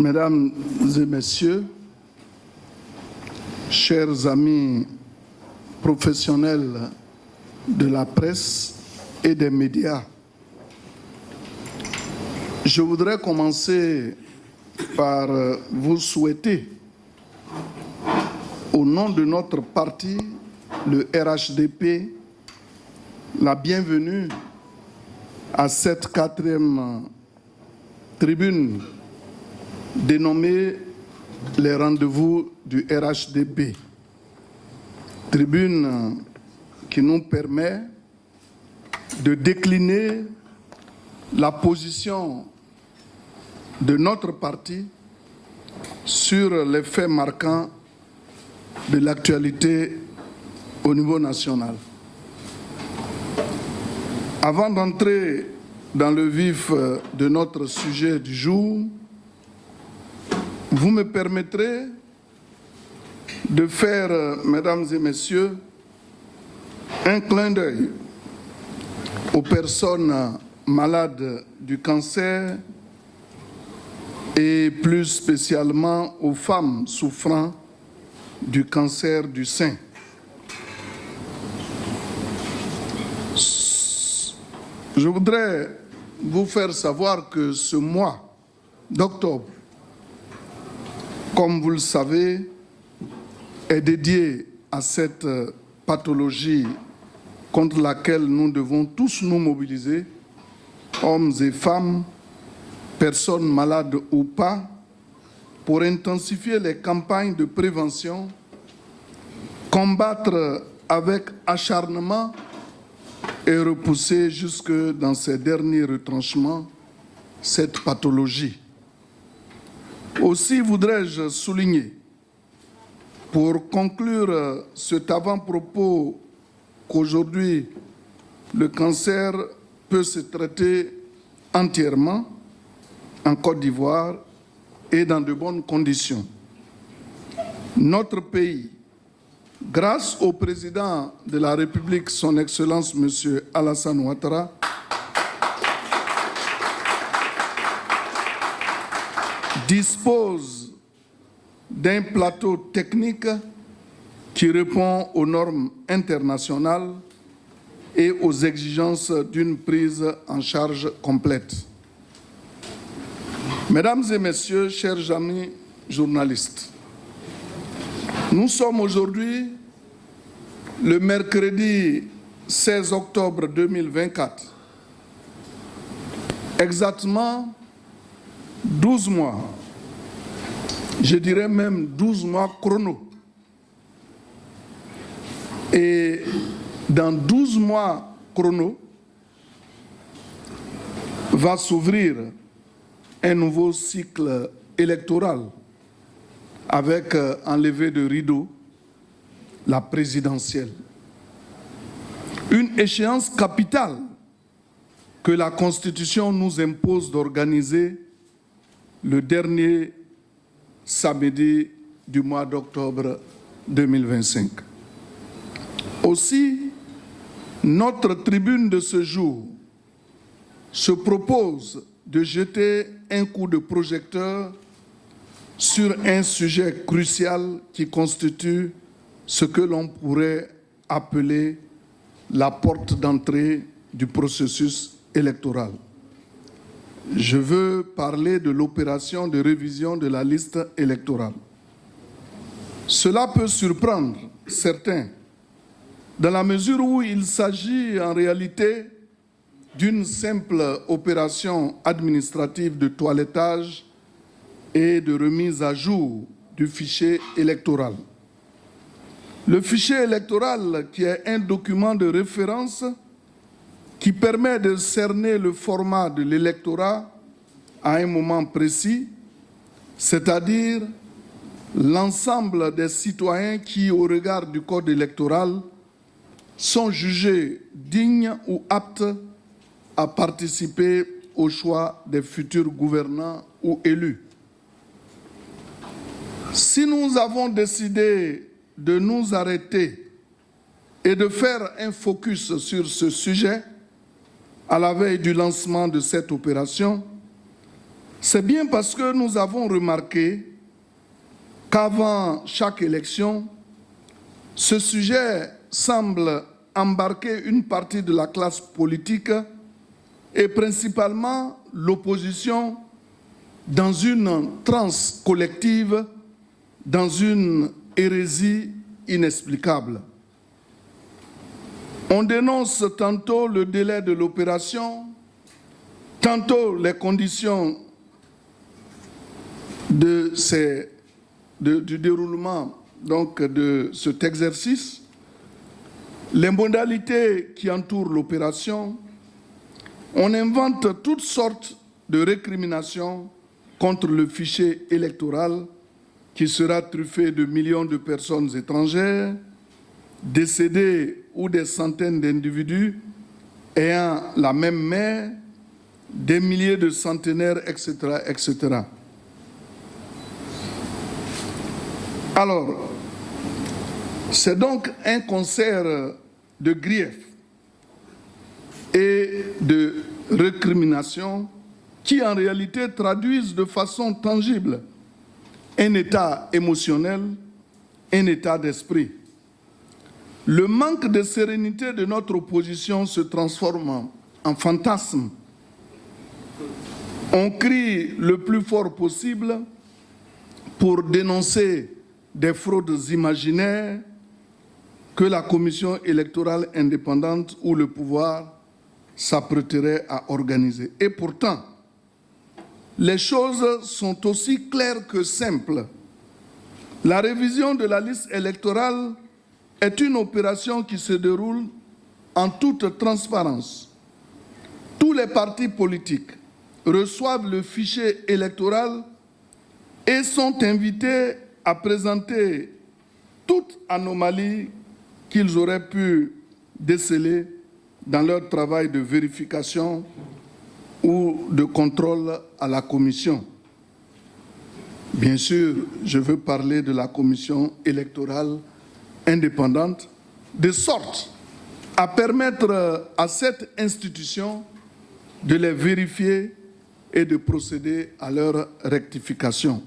Mesdames et Messieurs, chers amis professionnels de la presse et des médias, je voudrais commencer par vous souhaiter, au nom de notre parti, le RHDP, la bienvenue à cette 4e tribune dénommée les rendez-vous du RHDP. Tribune qui nous permet de décliner la position de notre parti sur les faits marquants de l'actualité au niveau national. Avant d'entrer dans le vif de notre sujet du jour, vous me permettrez de faire, mesdames et messieurs, un clin d'œil aux personnes malades du cancer et plus spécialement aux femmes souffrant du cancer du sein. Je voudrais vous faire savoir que ce mois d'octobre, comme vous le savez, est dédié à cette pathologie contre laquelle nous devons tous nous mobiliser, hommes et femmes, personnes malades ou pas, pour intensifier les campagnes de prévention, combattre avec acharnement et repousser jusque dans ses derniers retranchements cette pathologie. Aussi voudrais-je souligner, pour conclure cet avant-propos, qu'aujourd'hui, le cancer peut se traiter entièrement en Côte d'Ivoire et dans de bonnes conditions. Notre pays, grâce au président de la République, son Excellence M. Alassane Ouattara, dispose d'un plateau technique qui répond aux normes internationales et aux exigences d'une prise en charge complète. Mesdames et messieurs, chers amis journalistes, nous sommes aujourd'hui le mercredi 16 octobre 2024, exactement 12 mois, je dirais même 12 mois chrono. Et dans 12 mois chrono, va s'ouvrir un nouveau cycle électoral avec en levée de rideau la présidentielle. Une échéance capitale que la Constitution nous impose d'organiser le dernier samedi du mois d'octobre 2025. Aussi, notre tribune de ce jour se propose de jeter un coup de projecteur sur un sujet crucial qui constitue ce que l'on pourrait appeler la porte d'entrée du processus électoral. Je veux parler de l'opération de révision de la liste électorale. Cela peut surprendre certains, dans la mesure où il s'agit en réalité d'une simple opération administrative de toilettage et de remise à jour du fichier électoral. Le fichier électoral, qui est un document de référence qui permet de cerner le format de l'électorat à un moment précis, c'est-à-dire l'ensemble des citoyens qui, au regard du code électoral, sont jugés dignes ou aptes à participer au choix des futurs gouvernants ou élus. Si nous avons décidé de nous arrêter et de faire un focus sur ce sujet, à la veille du lancement de cette opération, C'est bien parce que nous avons remarqué qu'avant chaque élection, ce sujet semble embarquer une partie de la classe politique et principalement l'opposition dans une transe collective, dans une hérésie inexplicable. On dénonce tantôt le délai de l'opération, tantôt les conditions du déroulement de cet exercice, les modalités qui entourent l'opération. On invente toutes sortes de récriminations contre le fichier électoral qui sera truffé de millions de personnes étrangères, décédées ou des centaines d'individus ayant la même mère, des milliers de centenaires, etc., etc. Alors, c'est donc un concert de griefs et de récriminations qui en réalité traduisent de façon tangible un état émotionnel, un état d'esprit. Le manque de sérénité de notre opposition se transforme en fantasme. On crie le plus fort possible pour dénoncer des fraudes imaginaires que la commission électorale indépendante ou le pouvoir s'apprêterait à organiser. Et pourtant, les choses sont aussi claires que simples. La révision de la liste électorale est une opération qui se déroule en toute transparence. Tous les partis politiques reçoivent le fichier électoral et sont invités à présenter toute anomalie qu'ils auraient pu déceler dans leur travail de vérification ou de contrôle à la commission. Bien sûr, je veux parler de la commission électorale indépendante, de sorte à permettre à cette institution de les vérifier et de procéder à leur rectification.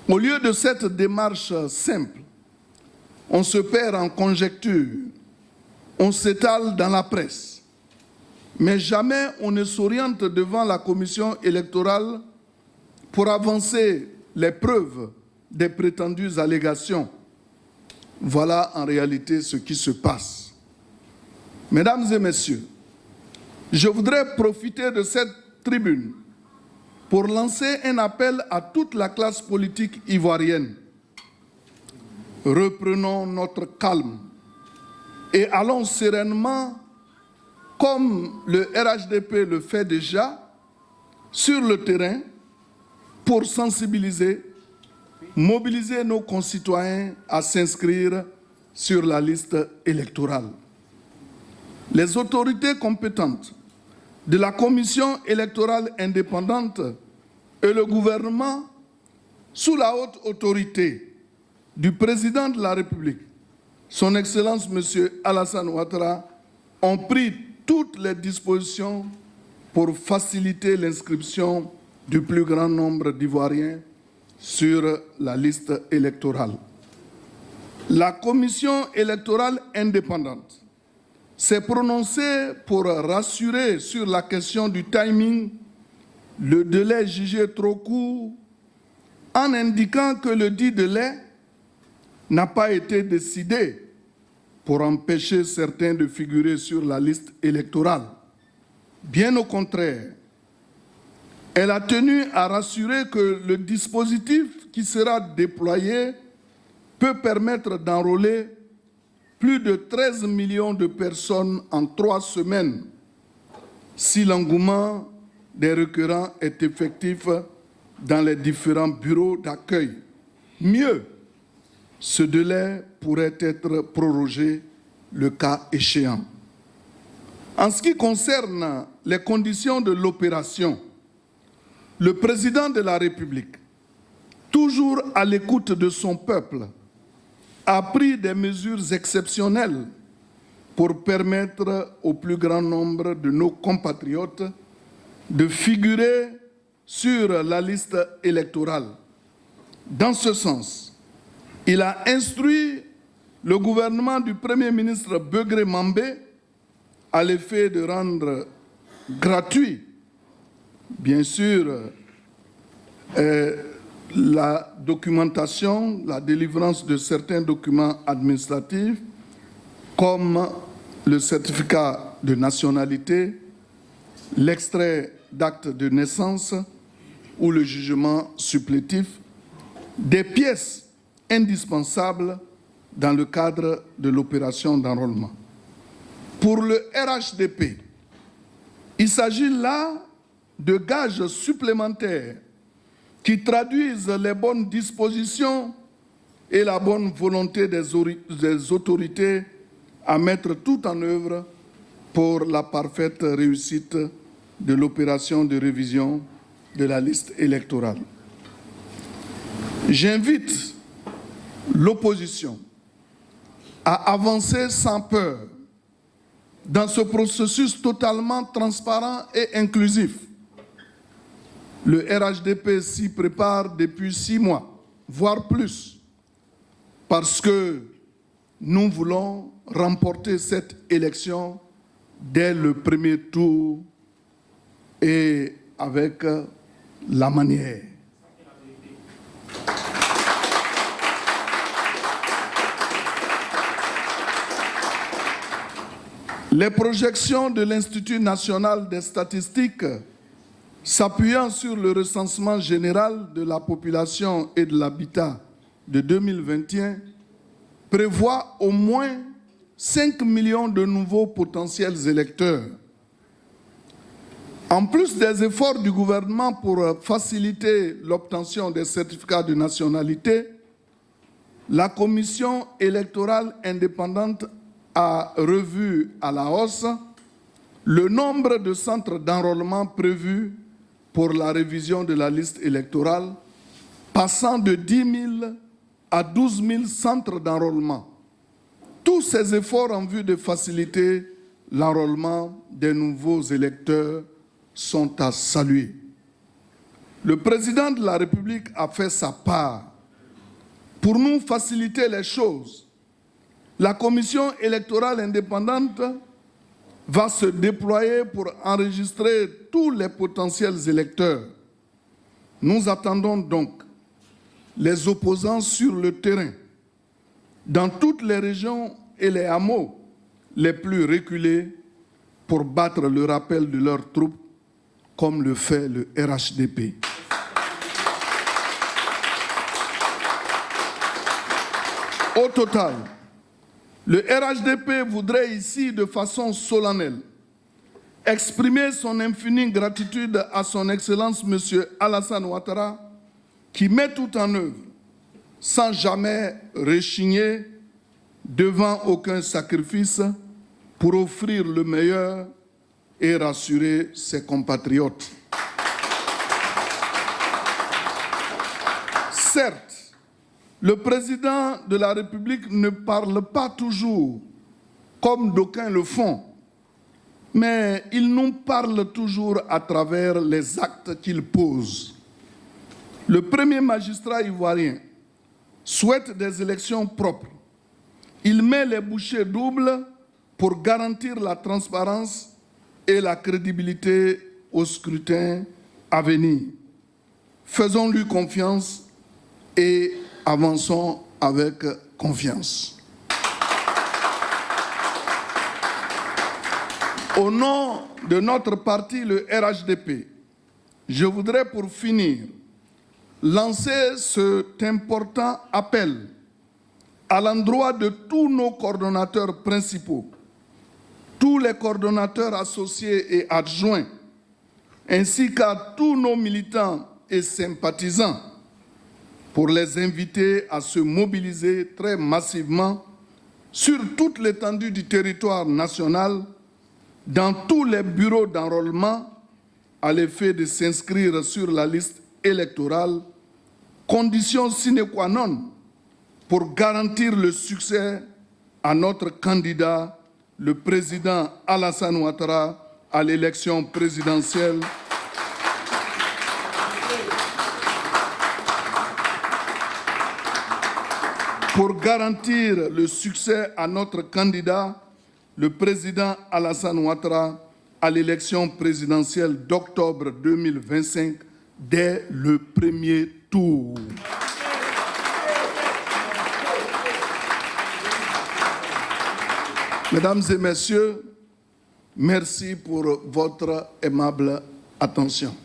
Au lieu de cette démarche simple, on se perd en conjectures, on s'étale dans la presse, mais jamais on ne s'oriente devant la commission électorale pour avancer les preuves des prétendues allégations. Voilà en réalité ce qui se passe. Mesdames et messieurs, je voudrais profiter de cette tribune pour lancer un appel à toute la classe politique ivoirienne. Reprenons notre calme et allons sereinement, comme le RHDP le fait déjà, sur le terrain pour sensibiliser, mobiliser nos concitoyens à s'inscrire sur la liste électorale. Les autorités compétentes de la Commission électorale indépendante et le gouvernement, sous la haute autorité du président de la République, son Excellence M. Alassane Ouattara, ont pris toutes les dispositions pour faciliter l'inscription du plus grand nombre d'Ivoiriens sur la liste électorale. La Commission électorale indépendante s'est prononcée pour rassurer sur la question du timing, le délai jugé trop court, en indiquant que le dit délai n'a pas été décidé pour empêcher certains de figurer sur la liste électorale. Bien au contraire, elle a tenu à rassurer que le dispositif qui sera déployé peut permettre d'enrôler plus de 13 millions de personnes en 3 semaines si l'engouement des requérants est effectif dans les différents bureaux d'accueil. Mieux, ce délai pourrait être prorogé le cas échéant. En ce qui concerne les conditions de l'opération, le président de la République, toujours à l'écoute de son peuple, a pris des mesures exceptionnelles pour permettre au plus grand nombre de nos compatriotes de figurer sur la liste électorale. Dans ce sens, il a instruit le gouvernement du Premier ministre Begré Mambé à l'effet de rendre gratuit, bien sûr, la documentation, la délivrance de certains documents administratifs, comme le certificat de nationalité, l'extrait d'acte de naissance ou le jugement supplétif, des pièces indispensables dans le cadre de l'opération d'enrôlement. Pour le RHDP, il s'agit là de gages supplémentaires qui traduisent les bonnes dispositions et la bonne volonté des autorités à mettre tout en œuvre pour la parfaite réussite de l'opération de révision de la liste électorale. J'invite l'opposition à avancer sans peur dans ce processus totalement transparent et inclusif. Le RHDP s'y prépare depuis 6 mois, voire plus, parce que nous voulons remporter cette élection dès le premier tour et avec la manière. Les projections de l'Institut national des statistiques, s'appuyant sur le recensement général de la population et de l'habitat de 2021, prévoient au moins 5 millions de nouveaux potentiels électeurs. En plus des efforts du gouvernement pour faciliter l'obtention des certificats de nationalité, la Commission électorale indépendante a revu à la hausse le nombre de centres d'enrôlement prévus pour la révision de la liste électorale, passant de 10 000 à 12 000 centres d'enrôlement. Tous ces efforts en vue de faciliter l'enrôlement des nouveaux électeurs sont à saluer. Le président de la République a fait sa part. Pour nous faciliter les choses, la Commission électorale indépendante va se déployer pour enregistrer tous les potentiels électeurs. Nous attendons donc les opposants sur le terrain, dans toutes les régions et les hameaux les plus reculés, pour battre le rappel de leurs troupes, comme le fait le RHDP. Au total, le RHDP voudrait ici, de façon solennelle, exprimer son infinie gratitude à son Excellence M. Alassane Ouattara, qui met tout en œuvre, sans jamais rechigner, devant aucun sacrifice, pour offrir le meilleur et rassurer ses compatriotes. Certes, le président de la République ne parle pas toujours comme d'aucuns le font, mais il nous parle toujours à travers les actes qu'il pose. Le premier magistrat ivoirien souhaite des élections propres. Il met les bouchées doubles pour garantir la transparence et la crédibilité au scrutin à venir. Faisons-lui confiance et avançons avec confiance. Au nom de notre parti, le RHDP, je voudrais pour finir lancer cet important appel à l'endroit de tous nos coordonnateurs principaux, tous les coordonnateurs associés et adjoints, ainsi qu'à tous nos militants et sympathisants, pour les inviter à se mobiliser très massivement sur toute l'étendue du territoire national, dans tous les bureaux d'enrôlement, à l'effet de s'inscrire sur la liste électorale, condition sine qua non pour garantir le succès à notre candidat, le président Alassane Ouattara, à l'élection présidentielle Pour garantir le succès à notre candidat, le président Alassane Ouattara, à l'élection présidentielle d'octobre 2025 dès le premier tour. Mesdames et messieurs, merci pour votre aimable attention.